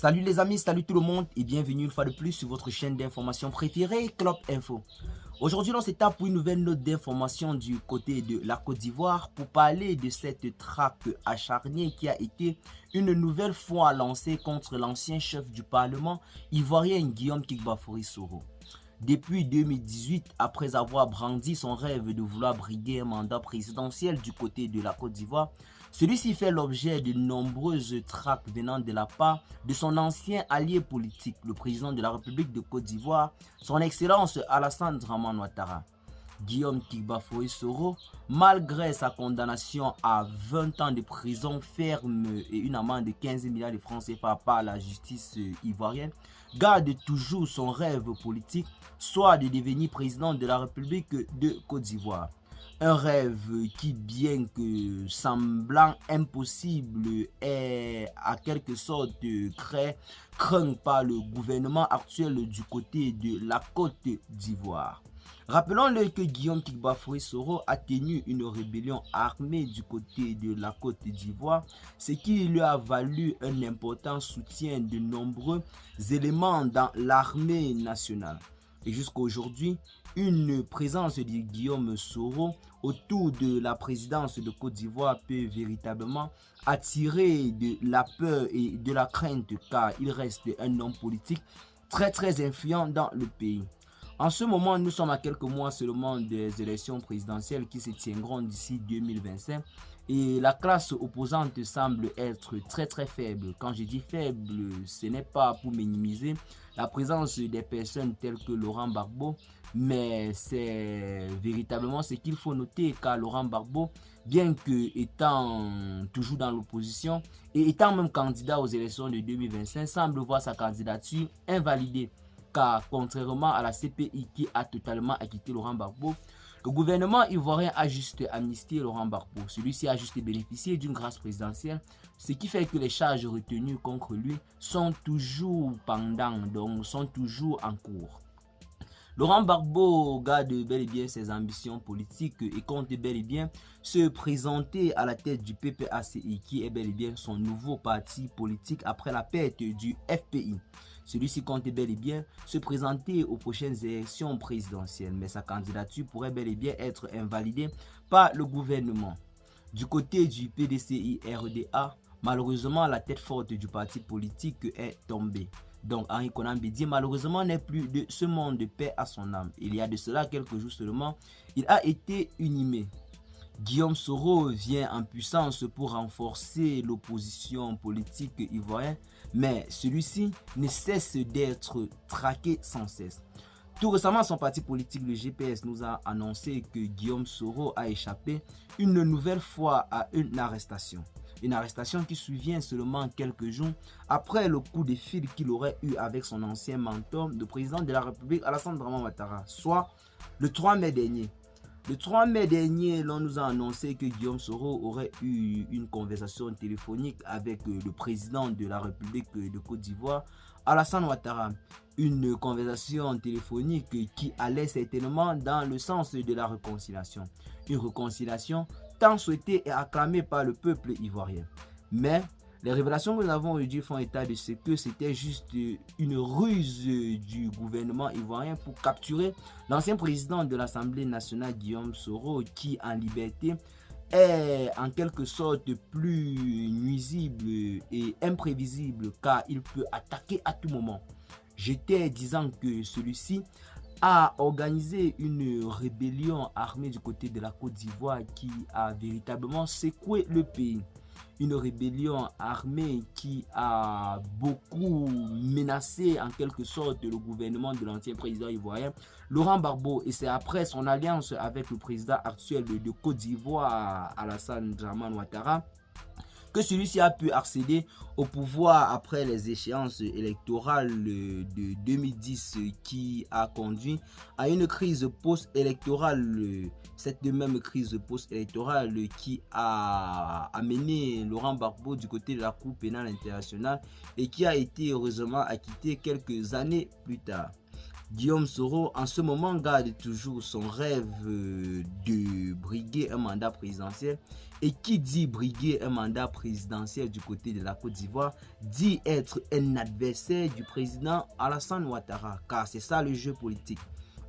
Salut les amis, salut tout le monde et bienvenue une fois de plus sur votre chaîne d'information préférée, Clop Info. Aujourd'hui, on s'étape pour une nouvelle note d'information du côté de la Côte d'Ivoire pour parler de cette traque acharnée qui a été une nouvelle fois lancée contre l'ancien chef du Parlement ivoirien Guillaume Kigbafoury Soro. Depuis 2018, après avoir brandi son rêve de vouloir briguer un mandat présidentiel du côté de la Côte d'Ivoire, celui-ci fait l'objet de nombreuses traques venant de la part de son ancien allié politique, le président de la République de Côte d'Ivoire, son Excellence Alassane Dramane Ouattara. Guillaume Kigbafoury Soro, malgré sa condamnation à 20 ans de prison ferme et une amende de 15 milliards de francs CFA par la justice ivoirienne, garde toujours son rêve politique, soit de devenir président de la République de Côte d'Ivoire. Un rêve qui, bien que semblant impossible, est à quelque sorte craint par le gouvernement actuel du côté de la Côte d'Ivoire. Rappelons-le que Guillaume Kigbafoury Soro a tenu une rébellion armée du côté de la Côte d'Ivoire, ce qui lui a valu un important soutien de nombreux éléments dans l'armée nationale. Et jusqu'à aujourd'hui, une présence de Guillaume Soro autour de la présidence de Côte d'Ivoire peut véritablement attirer de la peur et de la crainte car il reste un homme politique très influent dans le pays. En ce moment, nous sommes à quelques mois seulement des élections présidentielles qui se tiendront d'ici 2025 et la classe opposante semble être très faible. Quand je dis faible, ce n'est pas pour minimiser la présence des personnes telles que Laurent Gbagbo, mais c'est véritablement ce qu'il faut noter car Laurent Gbagbo, bien que étant toujours dans l'opposition et étant même candidat aux élections de 2025, semble voir sa candidature invalidée. Car contrairement à la CPI qui a totalement acquitté Laurent Gbagbo, le gouvernement ivoirien a juste amnistié Laurent Gbagbo. Celui-ci a juste bénéficié d'une grâce présidentielle, ce qui fait que les charges retenues contre lui sont toujours pendantes, donc sont toujours en cours. Laurent Gbagbo garde bel et bien ses ambitions politiques et compte bel et bien se présenter à la tête du PPACI qui est bel et bien son nouveau parti politique après la perte du FPI. Celui-ci compte bel et bien se présenter aux prochaines élections présidentielles, mais sa candidature pourrait bel et bien être invalidée par le gouvernement. Du côté du PDCI-RDA, malheureusement la tête forte du parti politique est tombée. Donc Henri Konan Bédié malheureusement n'est plus de ce monde de paix à son âme. Il y a de cela quelques jours seulement, il a été inhumé. Guillaume Soro vient en puissance pour renforcer l'opposition politique ivoirienne, mais celui-ci ne cesse d'être traqué sans cesse. Tout récemment, son parti politique, le GPS, nous a annoncé que Guillaume Soro a échappé une nouvelle fois à une arrestation. Une arrestation qui survient seulement quelques jours après le coup de fil qu'il aurait eu avec son ancien mentor, le président de la République, Alassane Dramane Ouattara, soit le 3 mai dernier. Le 3 mai dernier, l'on nous a annoncé que Guillaume Soro aurait eu une conversation téléphonique avec le président de la République de Côte d'Ivoire, Alassane Ouattara. Une conversation téléphonique qui allait certainement dans le sens de la réconciliation. Une réconciliation tant souhaitée et acclamée par le peuple ivoirien. Mais les révélations que nous avons aujourd'hui font état de ce que c'était juste une ruse du gouvernement ivoirien pour capturer l'ancien président de l'Assemblée nationale Guillaume Soro qui en liberté est en quelque sorte plus nuisible et imprévisible car il peut attaquer à tout moment. J'étais disant que celui-ci a organisé une rébellion armée du côté de la Côte d'Ivoire qui a véritablement secoué le pays. Une rébellion armée qui a beaucoup menacé en quelque sorte le gouvernement de l'ancien président ivoirien Laurent Gbagbo, et c'est après son alliance avec le président actuel de Côte d'Ivoire Alassane Dramane Ouattara que celui-ci a pu accéder au pouvoir après les échéances électorales de 2010 qui a conduit à une crise post-électorale. Cette même crise post-électorale qui a amené Laurent Gbagbo du côté de la Cour pénale internationale et qui a été heureusement acquitté quelques années plus tard. Guillaume Soro en ce moment garde toujours son rêve de briguer un mandat présidentiel Et qui dit briguer un mandat présidentiel du côté de la Côte d'Ivoire dit être un adversaire du président Alassane Ouattara, car c'est ça le jeu politique.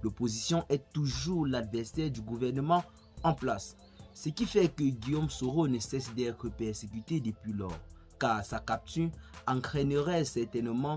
L'opposition est toujours l'adversaire du gouvernement en place. Ce qui fait que Guillaume Soro ne cesse d'être persécuté depuis lors, car sa capture entraînerait certainement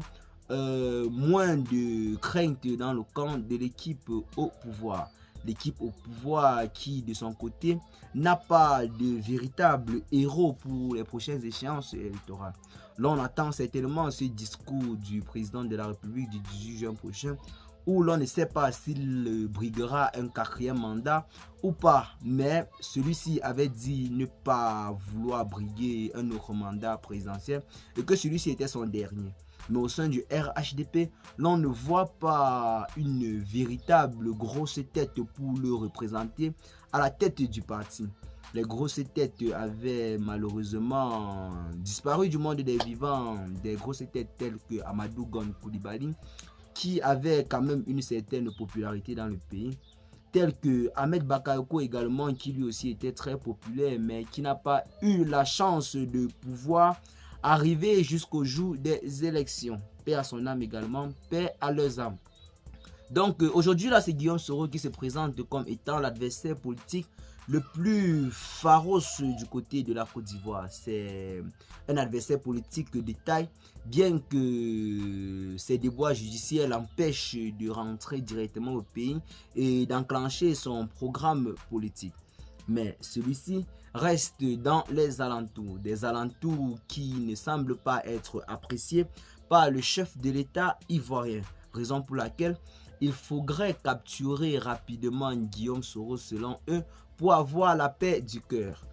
moins de crainte dans le camp de l'équipe au pouvoir. L'équipe au pouvoir qui, de son côté, n'a pas de véritable héros pour les prochaines échéances électorales. Là, on attend certainement ce discours du président de la République du 18 juin prochain, où l'on ne sait pas s'il briguera un 4e mandat ou pas. Mais celui-ci avait dit ne pas vouloir briguer un autre mandat présidentiel et que celui-ci était son dernier. Mais au sein du RHDP, l'on ne voit pas une véritable grosse tête pour le représenter à la tête du parti. Les grosses têtes avaient malheureusement disparu du monde des vivants, des grosses têtes telles que Amadou Gon Coulibaly, qui avait quand même une certaine popularité dans le pays, tel que Ahmed Bakayoko également, qui lui aussi était très populaire, mais qui n'a pas eu la chance de pouvoir arriver jusqu'au jour des élections. Paix à son âme également, paix à leurs âmes. Donc aujourd'hui là, c'est Guillaume Soro qui se présente comme étant l'adversaire politique le plus féroce du côté de la Côte d'Ivoire. C'est un adversaire politique de taille, bien que ses déboires judiciaires l'empêchent de rentrer directement au pays et d'enclencher son programme politique. Mais celui-ci reste dans les alentours, des alentours qui ne semblent pas être appréciés par le chef de l'État ivoirien, raison pour laquelle il faudrait capturer rapidement Guillaume Soro selon eux pour avoir la paix du cœur.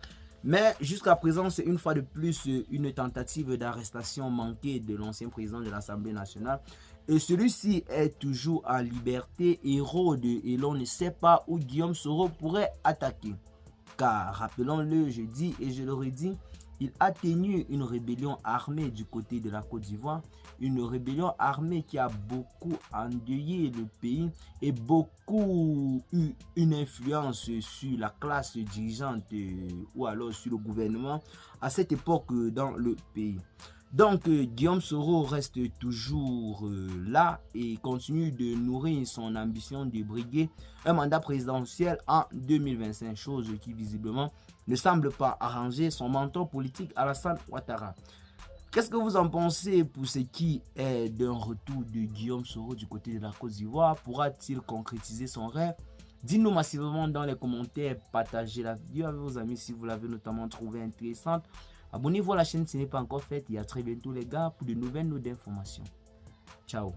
Mais jusqu'à présent, c'est une fois de plus une tentative d'arrestation manquée de l'ancien président de l'Assemblée nationale. Et celui-ci est toujours en liberté et rôde et l'on ne sait pas où Guillaume Soro pourrait attaquer. Car, rappelons-le, je dis et je le redis, il a tenu une rébellion armée du côté de la Côte d'Ivoire, une rébellion armée qui a beaucoup endeuillé le pays et beaucoup eu une influence sur la classe dirigeante ou alors sur le gouvernement à cette époque dans le pays. Donc, Guillaume Soro reste toujours là et continue de nourrir son ambition de briguer un mandat présidentiel en 2025, chose qui visiblement ne semble pas arranger son mentor politique Alassane Ouattara. Qu'est-ce que vous en pensez pour ce qui est d'un retour de Guillaume Soro du côté de la Côte d'Ivoire? Pourra-t-il concrétiser son rêve? Dites-nous massivement dans les commentaires, partagez la vidéo avec vos amis si vous l'avez notamment trouvée intéressante. Abonnez-vous à la chaîne si ce n'est pas encore fait et à très bientôt les gars pour de nouvelles notes d'informations. Ciao.